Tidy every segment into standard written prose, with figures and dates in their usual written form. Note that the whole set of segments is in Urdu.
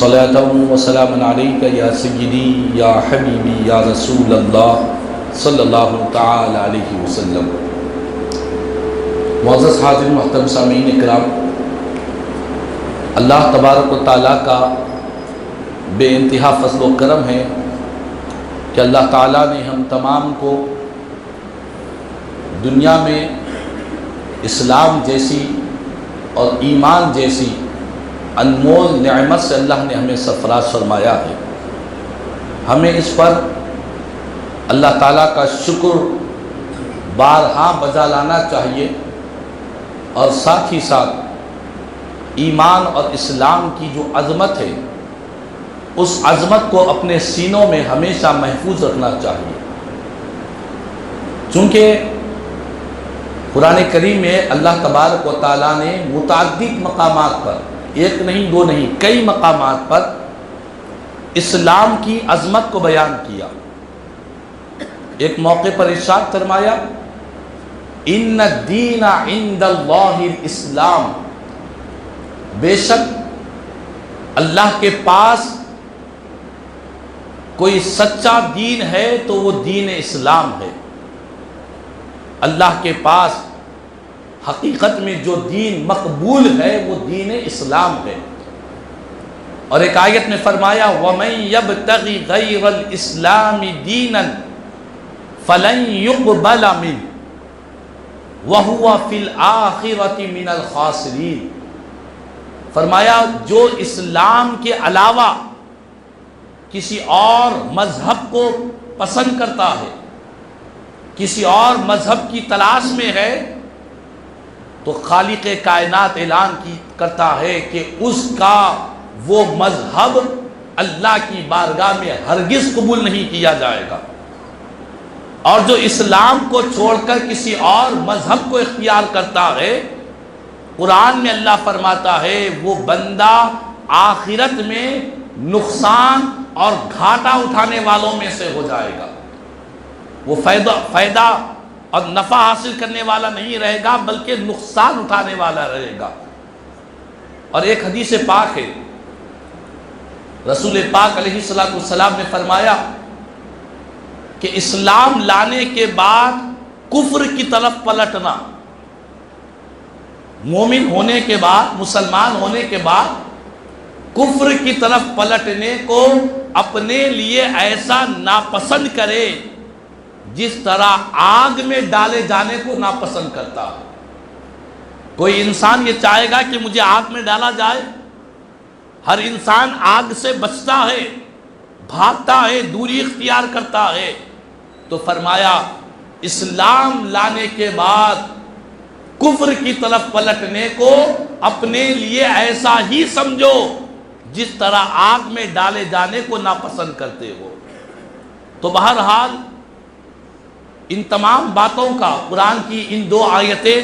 صلاة و سلام علیک یا سیدی یا حبیبی یا رسول اللہ صلی اللہ تعالی علیہ وسلم۔ معزز حاضر محترم سامعین اکرام، اللہ تبارک و تعالیٰ کا بے انتہا فضل و کرم ہے کہ اللہ تعالیٰ نے ہم تمام کو دنیا میں اسلام جیسی اور ایمان جیسی انمول نعمت سے اللہ نے ہمیں سرفراز فرمایا ہے۔ ہمیں اس پر اللہ تعالیٰ کا شکر بارہا بجا لانا چاہیے، اور ساتھ ہی ساتھ ایمان اور اسلام کی جو عظمت ہے اس عظمت کو اپنے سینوں میں ہمیشہ محفوظ رکھنا چاہیے، چونکہ قرآن کریم میں اللہ تبارک و تعالیٰ نے متعدد مقامات پر، ایک نہیں دو نہیں کئی مقامات پر اسلام کی عظمت کو بیان کیا۔ ایک موقع پر ارشاد فرمایا، ان الدین عند اللہ الاسلام، بے شک اللہ کے پاس کوئی سچا دین ہے تو وہ دین اسلام ہے۔ اللہ کے پاس حقیقت میں جو دین مقبول ہے وہ دین اسلام ہے۔ اور ایک آیت میں فرمایا، وَمَن يَبْتَغِ غَيْرَ الْإِسْلَامِ دِينًا فَلَن يُقْبَلَ مِنْهُ وَهُوَ فِي الْآخِرَةِ مِنَ الْخَاسِرِينَ۔ فرمایا جو اسلام کے علاوہ کسی اور مذہب کو پسند کرتا ہے، کسی اور مذہب کی تلاش میں ہے، تو خالق کائنات اعلان کرتا ہے کہ اس کا وہ مذہب اللہ کی بارگاہ میں ہرگز قبول نہیں کیا جائے گا۔ اور جو اسلام کو چھوڑ کر کسی اور مذہب کو اختیار کرتا ہے، قرآن میں اللہ فرماتا ہے وہ بندہ آخرت میں نقصان اور گھاٹا اٹھانے والوں میں سے ہو جائے گا۔ وہ فائدہ اور نفع حاصل کرنے والا نہیں رہے گا، بلکہ نقصان اٹھانے والا رہے گا۔ اور ایک حدیث پاک ہے، رسول پاک علیہ السلام نے فرمایا کہ اسلام لانے کے بعد کفر کی طرف پلٹنا، مومن ہونے کے بعد، مسلمان ہونے کے بعد کفر کی طرف پلٹنے کو اپنے لیے ایسا ناپسند کرے جس طرح آگ میں ڈالے جانے کو ناپسند کرتا ہے۔ کوئی انسان یہ چاہے گا کہ مجھے آگ میں ڈالا جائے؟ ہر انسان آگ سے بچتا ہے، بھاگتا ہے، دوری اختیار کرتا ہے۔ تو فرمایا اسلام لانے کے بعد کفر کی طرف پلٹنے کو اپنے لیے ایسا ہی سمجھو جس طرح آگ میں ڈالے جانے کو ناپسند کرتے ہو۔ تو بہرحال ان تمام باتوں کا قرآن کی ان دو آیتیں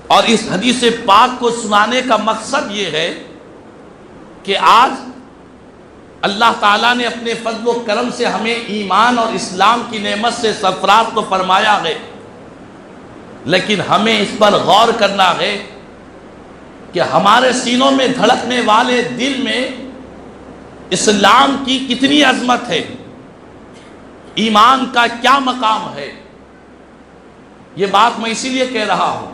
اور اس حدیث پاک کو سنانے کا مقصد یہ ہے کہ آج اللہ تعالیٰ نے اپنے فضل و کرم سے ہمیں ایمان اور اسلام کی نعمت سے سرفراز تو فرمایا ہے، لیکن ہمیں اس پر غور کرنا ہے کہ ہمارے سینوں میں دھڑکنے والے دل میں اسلام کی کتنی عظمت ہے، ایمان کا کیا مقام ہے۔ یہ بات میں اسی لیے کہہ رہا ہوں،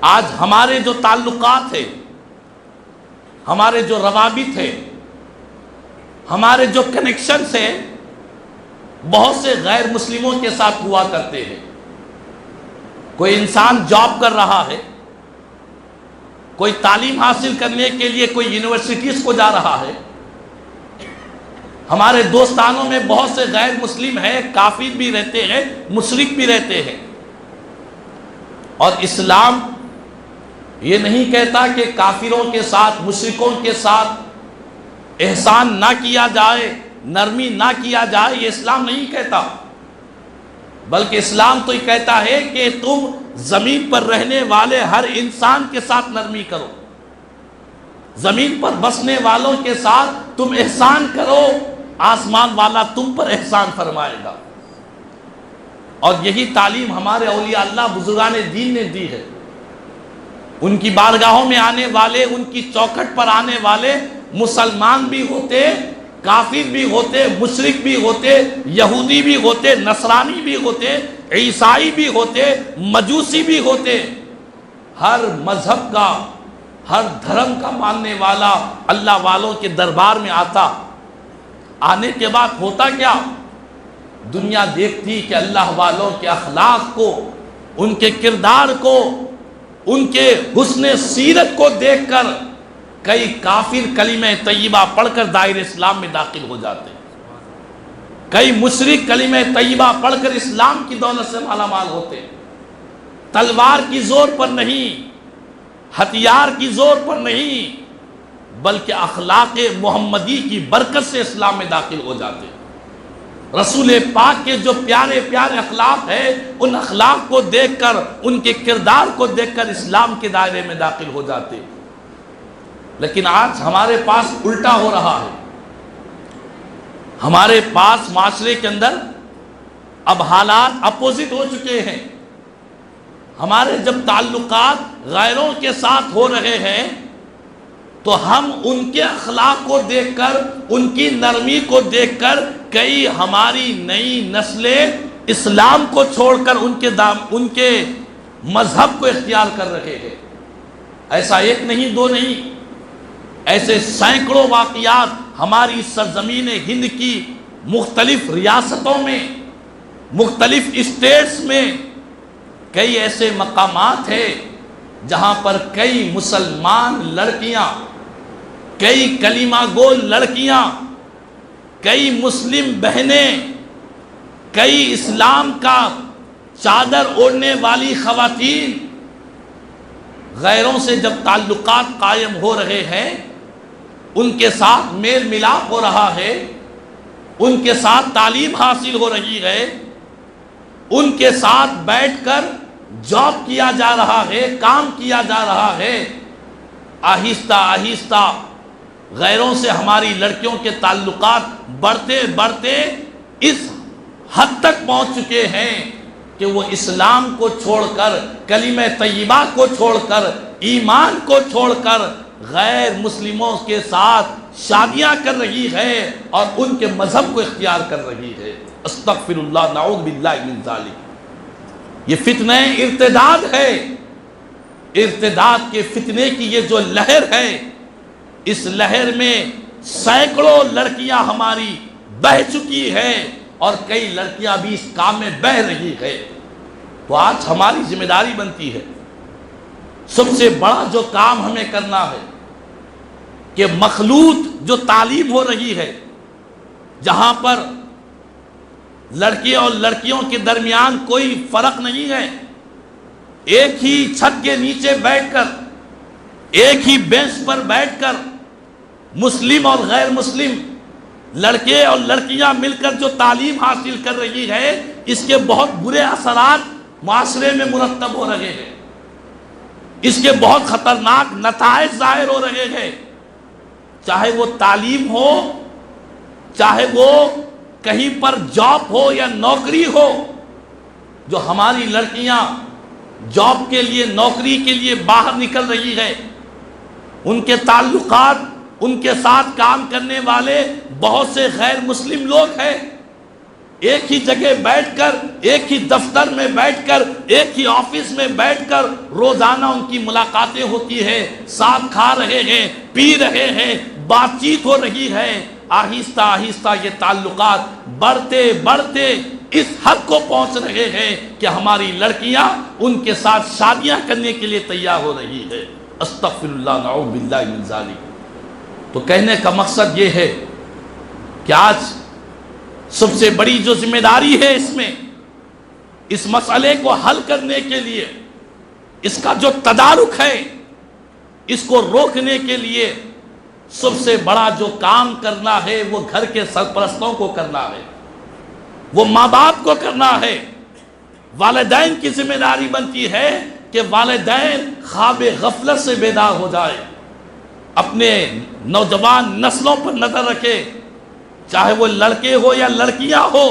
آج ہمارے جو تعلقات ہیں، ہمارے جو روابط ہیں، ہمارے جو کنیکشنز ہیں، بہت سے غیر مسلموں کے ساتھ ہوا کرتے ہیں۔ کوئی انسان جاب کر رہا ہے، کوئی تعلیم حاصل کرنے کے لیے کوئی یونیورسٹیز کو جا رہا ہے۔ ہمارے دوستانوں میں بہت سے غیر مسلم ہیں، کافر بھی رہتے ہیں، مشرک بھی رہتے ہیں۔ اور اسلام یہ نہیں کہتا کہ کافروں کے ساتھ، مشرکوں کے ساتھ احسان نہ کیا جائے، نرمی نہ کیا جائے، یہ اسلام نہیں کہتا، بلکہ اسلام تو یہ کہتا ہے کہ تم زمین پر رہنے والے ہر انسان کے ساتھ نرمی کرو، زمین پر بسنے والوں کے ساتھ تم احسان کرو، آسمان والا تم پر احسان فرمائے گا۔ اور یہی تعلیم ہمارے اولیاء اللہ بزرگان دین نے دی ہے۔ ان کی بارگاہوں میں آنے والے، ان کی چوکھٹ پر آنے والے مسلمان بھی ہوتے، کافر بھی ہوتے، مشرک بھی ہوتے، یہودی بھی ہوتے، نصرانی بھی ہوتے، عیسائی بھی ہوتے، مجوسی بھی ہوتے، ہر مذہب کا، ہر دھرم کا ماننے والا اللہ والوں کے دربار میں آتا۔ آنے کے بعد ہوتا کیا؟ دنیا دیکھتی کہ اللہ والوں کے اخلاق کو، ان کے کردار کو، ان کے حسن سیرت کو دیکھ کر کئی کافر کلمہ طیبہ پڑھ کر دائرہ اسلام میں داخل ہو جاتے، کئی مشرک کلمہ طیبہ پڑھ کر اسلام کی دولت سے مالا مال ہوتے۔ تلوار کی زور پر نہیں، ہتھیار کی زور پر نہیں، بلکہ اخلاق محمدی کی برکت سے اسلام میں داخل ہو جاتے۔ رسول پاک کے جو پیارے پیارے اخلاق ہیں، ان اخلاق کو دیکھ کر، ان کے کردار کو دیکھ کر اسلام کے دائرے میں داخل ہو جاتے۔ لیکن آج ہمارے پاس الٹا ہو رہا ہے۔ ہمارے پاس معاشرے کے اندر اب حالات اپوزٹ ہو چکے ہیں۔ ہمارے جب تعلقات غیروں کے ساتھ ہو رہے ہیں تو ہم ان کے اخلاق کو دیکھ کر، ان کی نرمی کو دیکھ کر، کئی ہماری نئی نسلیں اسلام کو چھوڑ کر ان کے مذہب کو اختیار کر رہے ہیں۔ ایسا ایک نہیں، دو نہیں، ایسے سینکڑوں واقعات ہماری سرزمین ہند کی مختلف ریاستوں میں، مختلف اسٹیٹس میں کئی ایسے مقامات ہیں جہاں پر کئی مسلمان لڑکیاں، کئی کلمہ گو لڑکیاں، کئی مسلم بہنیں، کئی اسلام کا چادر اوڑھنے والی خواتین غیروں سے جب تعلقات قائم ہو رہے ہیں، ان کے ساتھ میل ملاپ ہو رہا ہے، ان کے ساتھ تعلیم حاصل ہو رہی ہے، ان کے ساتھ بیٹھ کر جاب کیا جا رہا ہے، کام کیا جا رہا ہے، آہستہ آہستہ غیروں سے ہماری لڑکیوں کے تعلقات بڑھتے بڑھتے اس حد تک پہنچ چکے ہیں کہ وہ اسلام کو چھوڑ کر، کلمہ طیبہ کو چھوڑ کر، ایمان کو چھوڑ کر غیر مسلموں کے ساتھ شادیاں کر رہی ہے اور ان کے مذہب کو اختیار کر رہی ہے۔ استغفر اللہ، نعوذ باللہ من ذالک۔ یہ فتنہ ارتداد ہے۔ ارتداد کے فتنے کی یہ جو لہر ہے، اس لہر میں سینکڑوں لڑکیاں ہماری بہہ چکی ہے اور کئی لڑکیاں بھی اس کام میں بہہ رہی ہے۔ تو آج ہماری ذمہ داری بنتی ہے، سب سے بڑا جو کام ہمیں کرنا ہے کہ مخلوط جو تعلیم ہو رہی ہے، جہاں پر لڑکے اور لڑکیوں کے درمیان کوئی فرق نہیں ہے، ایک ہی چھت کے نیچے بیٹھ کر، ایک ہی بینچ پر بیٹھ کر مسلم اور غیر مسلم لڑکے اور لڑکیاں مل کر جو تعلیم حاصل کر رہی ہے، اس کے بہت برے اثرات معاشرے میں مرتب ہو رہے ہیں، اس کے بہت خطرناک نتائج ظاہر ہو رہے ہیں، چاہے وہ تعلیم ہو، چاہے وہ کہیں پر جاب ہو یا نوکری ہو۔ جو ہماری لڑکیاں جاب کے لیے، نوکری کے لیے باہر نکل رہی ہے، ان کے تعلقات، ان کے ساتھ کام کرنے والے بہت سے غیر مسلم لوگ ہیں، ایک ہی جگہ بیٹھ کر، ایک ہی دفتر میں بیٹھ کر، ایک ہی آفس میں بیٹھ کر روزانہ ان کی ملاقاتیں ہوتی ہیں، ساتھ کھا رہے ہیں، پی رہے ہیں، بات چیت ہو رہی ہے۔ آہستہ آہستہ یہ تعلقات بڑھتے بڑھتے اس حد کو پہنچ رہے ہیں کہ ہماری لڑکیاں ان کے ساتھ شادیاں کرنے کے لیے تیار ہو رہی ہے۔ استغفر اللہ، نعوذ باللہ من ذالک۔ تو کہنے کا مقصد یہ ہے کہ آج سب سے بڑی جو ذمہ داری ہے اس میں، اس مسئلے کو حل کرنے کے لیے، اس کا جو تدارک ہے، اس کو روکنے کے لیے سب سے بڑا جو کام کرنا ہے وہ گھر کے سرپرستوں کو کرنا ہے، وہ ماں باپ کو کرنا ہے۔ والدین کی ذمہ داری بنتی ہے کہ والدین خواب غفلت سے بیدار ہو جائے، اپنے نوجوان نسلوں پر نظر رکھے، چاہے وہ لڑکے ہو یا لڑکیاں ہو،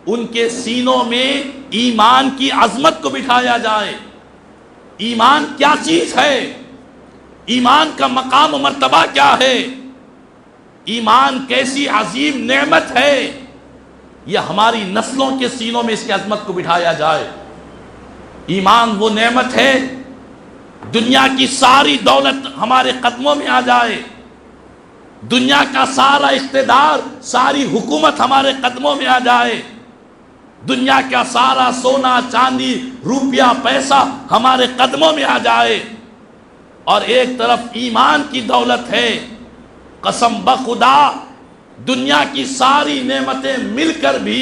ان کے سینوں میں ایمان کی عظمت کو بٹھایا جائے۔ ایمان کیا چیز ہے؟ ایمان کا مقام و مرتبہ کیا ہے، ایمان کیسی عظیم نعمت ہے، یہ ہماری نسلوں کے سینوں میں اس کی عظمت کو بٹھایا جائے۔ ایمان وہ نعمت ہے، دنیا کی ساری دولت ہمارے قدموں میں آ جائے، دنیا کا سارا اقتدار، ساری حکومت ہمارے قدموں میں آ جائے، دنیا کا سارا سونا چاندی روپیہ پیسہ ہمارے قدموں میں آ جائے، اور ایک طرف ایمان کی دولت ہے، قسم بخدا دنیا کی ساری نعمتیں مل کر بھی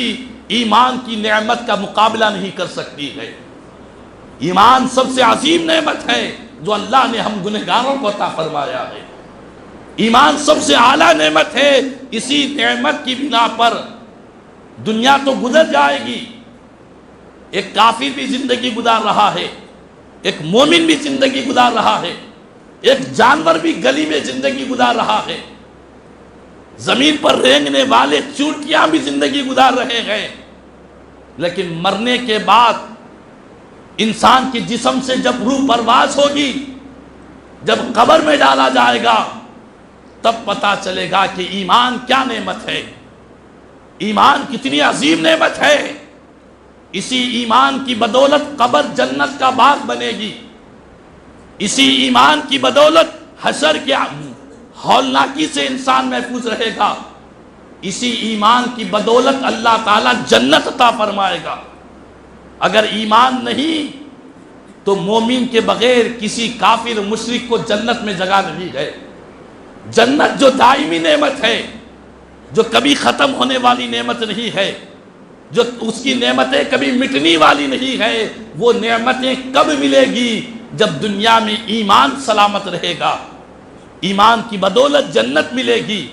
ایمان کی نعمت کا مقابلہ نہیں کر سکتی ہے۔ ایمان سب سے عظیم نعمت ہے جو اللہ نے ہم گنہگاروں کو عطا فرمایا ہے۔ ایمان سب سے اعلیٰ نعمت ہے، اسی نعمت کی بنا پر دنیا تو گزر جائے گی، ایک کافر بھی زندگی گزار رہا ہے، ایک مومن بھی زندگی گزار رہا ہے، ایک جانور بھی گلی میں زندگی گزار رہا ہے، زمین پر رینگنے والے چونٹیاں بھی زندگی گزار رہے ہیں، لیکن مرنے کے بعد انسان کے جسم سے جب روح پرواز ہوگی، جب قبر میں ڈالا جائے گا، تب پتا چلے گا کہ ایمان کیا نعمت ہے، ایمان کتنی عظیم نعمت ہے۔ اسی ایمان کی بدولت قبر جنت کا باغ بنے گی، اسی ایمان کی بدولت حشر کی ہولناکی سے انسان محفوظ رہے گا، اسی ایمان کی بدولت اللہ تعالیٰ جنت عطا فرمائے گا۔ اگر ایمان نہیں تو مومن کے بغیر کسی کافر مشرک کو جنت میں جگہ نہیں ہے۔ جنت جو دائمی نعمت ہے، جو کبھی ختم ہونے والی نعمت نہیں ہے، جو اس کی نعمتیں کبھی مٹنے والی نہیں ہے، وہ نعمتیں کب ملے گی؟ جب دنیا میں ایمان سلامت رہے گا، ایمان کی بدولت جنت ملے گی،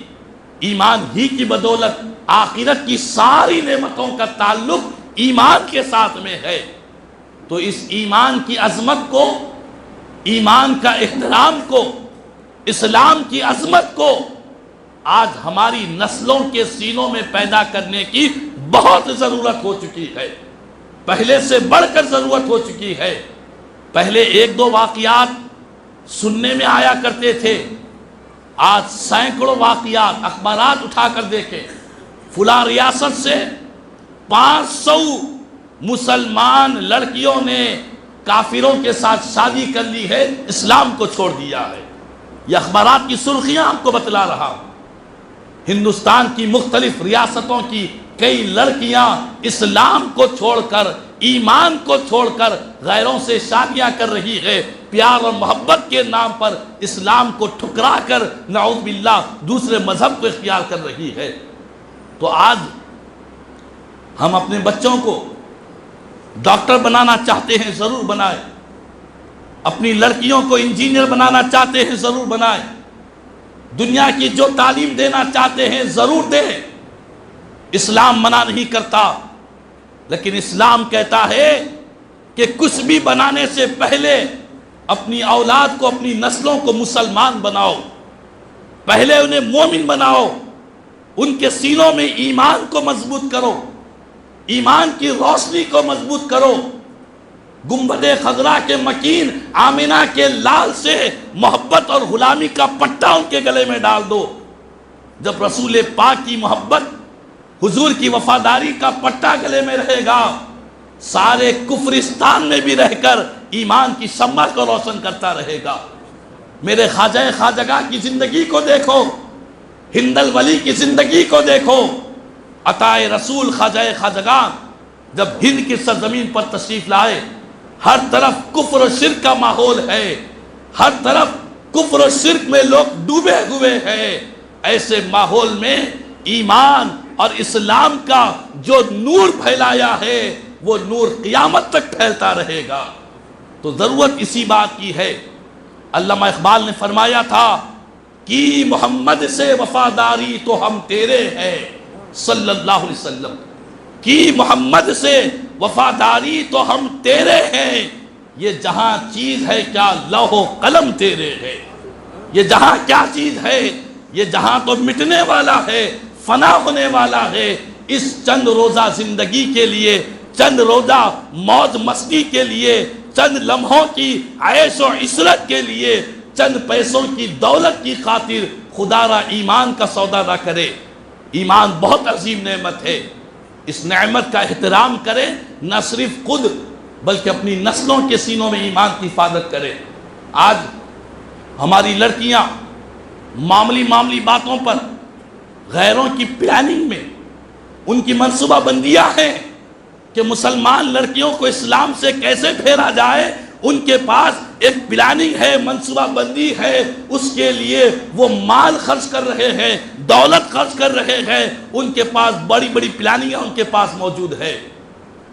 ایمان ہی کی بدولت آخرت کی ساری نعمتوں کا تعلق ایمان کے ساتھ میں ہے۔ تو اس ایمان کی عظمت کو، ایمان کا احترام کو، اسلام کی عظمت کو آج ہماری نسلوں کے سینوں میں پیدا کرنے کی بہت ضرورت ہو چکی ہے، پہلے سے بڑھ کر ضرورت ہو چکی ہے۔ پہلے ایک دو واقعات سننے میں آیا کرتے تھے، آج سینکڑوں واقعات اخبارات اٹھا کر دیکھیں، فلاں ریاست سے 500 مسلمان لڑکیوں نے کافروں کے ساتھ شادی کر لی ہے، اسلام کو چھوڑ دیا ہے۔ یہ اخبارات کی سرخیاں آپ کو بتلا رہا ہوں۔ ہندوستان کی مختلف ریاستوں کی کئی لڑکیاں اسلام کو چھوڑ کر، ایمان کو چھوڑ کر غیروں سے شادیاں کر رہی ہے، پیار اور محبت کے نام پر اسلام کو ٹھکرا کر نعوذ باللہ دوسرے مذہب کو اختیار کر رہی ہے۔ تو آج ہم اپنے بچوں کو ڈاکٹر بنانا چاہتے ہیں، ضرور بنائیں، اپنی لڑکیوں کو انجینئر بنانا چاہتے ہیں، ضرور بنائیں، دنیا کی جو تعلیم دینا چاہتے ہیں ضرور دیں، اسلام منع نہیں کرتا، لیکن اسلام کہتا ہے کہ کچھ بھی بنانے سے پہلے اپنی اولاد کو، اپنی نسلوں کو مسلمان بناؤ، پہلے انہیں مومن بناؤ، ان کے سینوں میں ایمان کو مضبوط کرو، ایمان کی روشنی کو مضبوط کرو، گنبد خضرا کے مکین آمنہ کے لال سے محبت اور غلامی کا پٹا ان کے گلے میں ڈال دو۔ جب رسول پاک کی محبت، حضور کی وفاداری کا پٹا گلے میں رہے گا، سارے کفرستان میں بھی رہ کر ایمان کی شمع کو روشن کرتا رہے گا۔ میرے خواجہ خواجگاہ کی زندگی کو دیکھو، ہند الولی کی زندگی کو دیکھو، عطائے رسول خواجہ خواجگاہ جب ہند کی سرزمین پر تشریف لائے، ہر طرف کفر و شرک کا ماحول ہے، ہر طرف کفر و شرک میں لوگ ڈوبے ہوئے ہیں، ایسے ماحول میں ایمان اور اسلام کا جو نور پھیلایا ہے وہ نور قیامت تک پھیلتا رہے گا۔ تو ضرورت اسی بات کی ہے۔ علامہ اقبال نے فرمایا تھا کہ محمد سے وفاداری تو ہم تیرے ہیں صلی اللہ علیہ وسلم، کہ محمد سے وفاداری تو ہم تیرے ہیں، یہ جہاں چیز ہے کیا لوح و قلم تیرے ہے، یہ جہاں کیا چیز ہے، یہ جہاں تو مٹنے والا ہے، فنا ہونے والا ہے۔ اس چند روزہ زندگی کے لیے، چند روزہ موج مستی کے لیے، چند لمحوں کی عیش و عشرت کے لیے چند پیسوں کی دولت کی خاطر خدا را ایمان کا سودا نہ کرے۔ ایمان بہت عظیم نعمت ہے، اس نعمت کا احترام کرے، نہ صرف خود بلکہ اپنی نسلوں کے سینوں میں ایمان کی حفاظت کرے۔ آج ہماری لڑکیاں معمولی باتوں پر غیروں کی پلاننگ میں ان کی منصوبہ بندیاں ہیں کہ مسلمان لڑکیوں کو اسلام سے کیسے پھیرا جائے، ان کے پاس ایک پلاننگ ہے، منصوبہ بندی ہے، اس کے لیے وہ مال خرچ کر رہے ہیں، دولت خرچ کر رہے ہیں، ان کے پاس بڑی بڑی پلاننگ ان کے پاس موجود ہے۔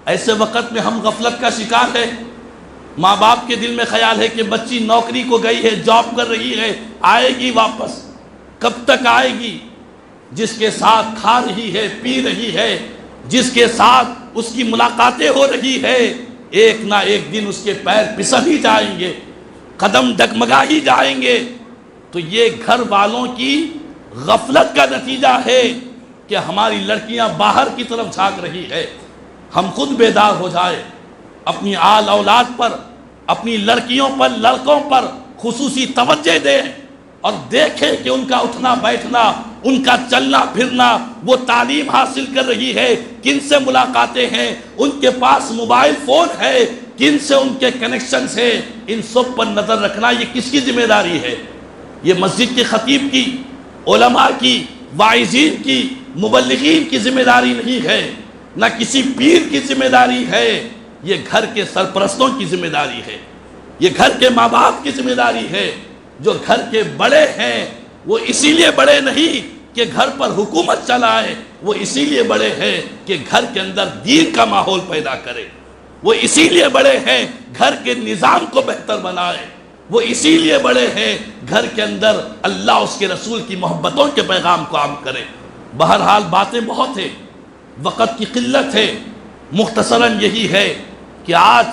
ایسے وقت میں ہم غفلت کا شکار ہے۔ ماں باپ کے دل میں خیال ہے کہ بچی نوکری کو گئی ہے، جاب کر رہی ہے، آئے گی واپس، کب تک آئے گی؟ جس کے ساتھ کھا رہی ہے، پی رہی ہے، جس کے ساتھ اس کی ملاقاتیں ہو رہی ہے، ایک نہ ایک دن اس کے پیر پسل ہی جائیں گے، قدم ڈگمگا ہی جائیں گے۔ تو یہ گھر والوں کی غفلت کا نتیجہ ہے کہ ہماری لڑکیاں باہر کی طرف جھانک رہی ہے۔ ہم خود بیدار ہو جائے، اپنی آل اولاد پر، اپنی لڑکیوں پر، لڑکوں پر خصوصی توجہ دیں اور دیکھیں کہ ان کا اٹھنا بیٹھنا، ان کا چلنا پھرنا، وہ تعلیم حاصل کر رہی ہے، کن سے ملاقاتیں ہیں، ان کے پاس موبائل فون ہے، کن سے ان کے کنیکشنز ہیں، ان سب پر نظر رکھنا یہ کس کی ذمہ داری ہے؟ یہ مسجد کے خطیب کی، علماء کی، واعظین کی، مبلغین کی ذمہ داری نہیں ہے، نہ کسی پیر کی ذمہ داری ہے، یہ گھر کے سرپرستوں کی ذمہ داری ہے، یہ گھر کے ماں باپ کی ذمہ داری ہے۔ جو گھر کے بڑے ہیں وہ اسی لیے بڑے نہیں کہ گھر پر حکومت چلائے، وہ اسی لیے بڑے ہیں کہ گھر کے اندر دین کا ماحول پیدا کرے، وہ اسی لیے بڑے ہیں گھر کے نظام کو بہتر بنائے، وہ اسی لیے بڑے ہیں گھر کے اندر اللہ اس کے رسول کی محبتوں کے پیغام کو عام کرے۔ بہرحال باتیں بہت ہیں، وقت کی قلت ہے، مختصراً یہی ہے کہ آج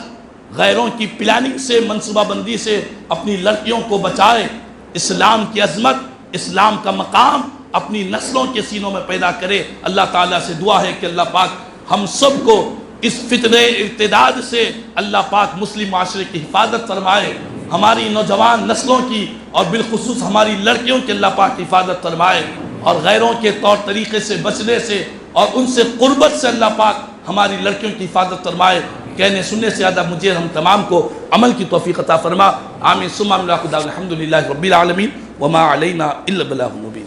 غیروں کی پلاننگ سے، منصوبہ بندی سے اپنی لڑکیوں کو بچائے، اسلام کی عظمت، اسلام کا مقام اپنی نسلوں کے سینوں میں پیدا کرے۔ اللہ تعالیٰ سے دعا ہے کہ اللہ پاک ہم سب کو اس فتنہ ارتداد سے اللہ پاک مسلم معاشرے کی حفاظت فرمائے، ہماری نوجوان نسلوں کی اور بالخصوص ہماری لڑکیوں کی اللہ پاک حفاظت فرمائے، اور غیروں کے طور طریقے سے بچنے سے اور ان سے قربت سے اللہ پاک ہماری لڑکیوں کی حفاظت فرمائے۔ کہنے سننے سے زیادہ مجھے ہم تمام کو عمل کی توفیق عطا فرما۔ آمین ثم آمین۔ الحمدللہ رب العالمین وما علینا الا البلاغ المبین۔